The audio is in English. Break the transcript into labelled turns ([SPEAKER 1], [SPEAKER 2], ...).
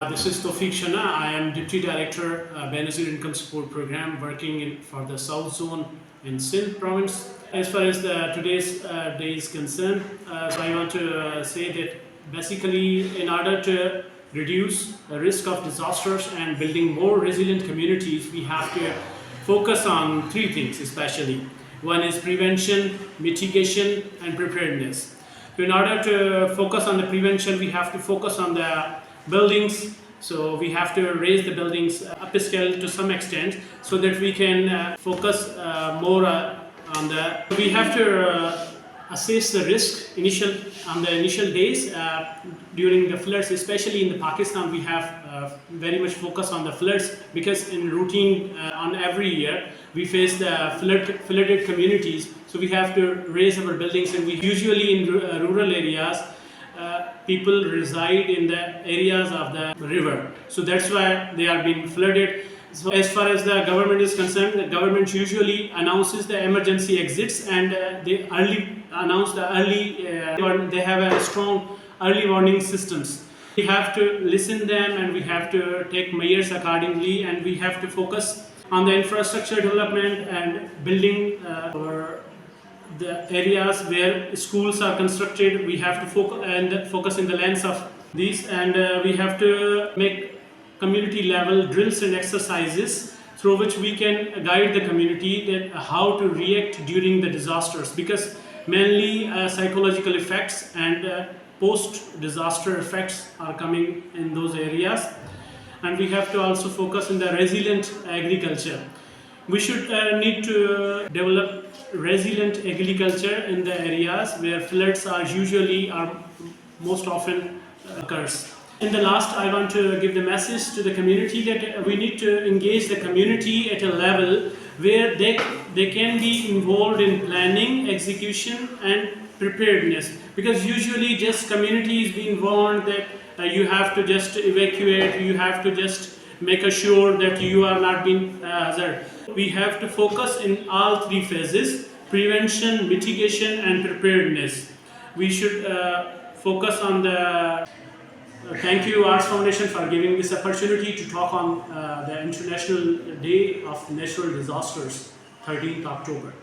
[SPEAKER 1] This is Tawfiq Shana. I am Deputy Director, Benazir Income Support Program, working for the South Zone in Sindh Province. As far as today's day is concerned, so I want to say that basically in order to reduce the risk of disasters and building more resilient communities, we have to focus on three things especially. One is prevention, mitigation, and preparedness. So in order to focus on the prevention, we have to focus on the buildings. So we have to raise the buildings upscale to some extent so that we can focus more on the. We have to assess the risk on the initial days during the floods, especially in the Pakistan. We have very much focus on the floods because in routine on every year we face the flooded communities. So we have to raise our buildings, and we usually in rural areas people reside in the areas of the river. So that's why they are being flooded. So as far as the government is concerned, the government usually announces the emergency exits, and they early announce the early. They have a strong early warning systems. We have to listen them, and we have to take measures accordingly, and we have to focus on the infrastructure development and building the areas where schools are constructed. We have to focus in the lens of these, and we have to make community level drills and exercises through which we can guide the community that how to react during the disasters, because mainly psychological effects and post disaster effects are coming in those areas. And we have to also focus in the resilient agriculture. We should need to develop resilient agriculture in the areas where floods are most often occurs. In the last, I want to give the message to the community that we need to engage the community at a level where they can be involved in planning, execution, and preparedness. Because usually just communities being warned that you have to just evacuate, you have to just make sure that you are not being hazard. We have to focus in all three phases: prevention, mitigation, and preparedness. We should focus on the. Thank you, Arts Foundation, for giving this opportunity to talk on the International Day of Natural Disasters, 13th October.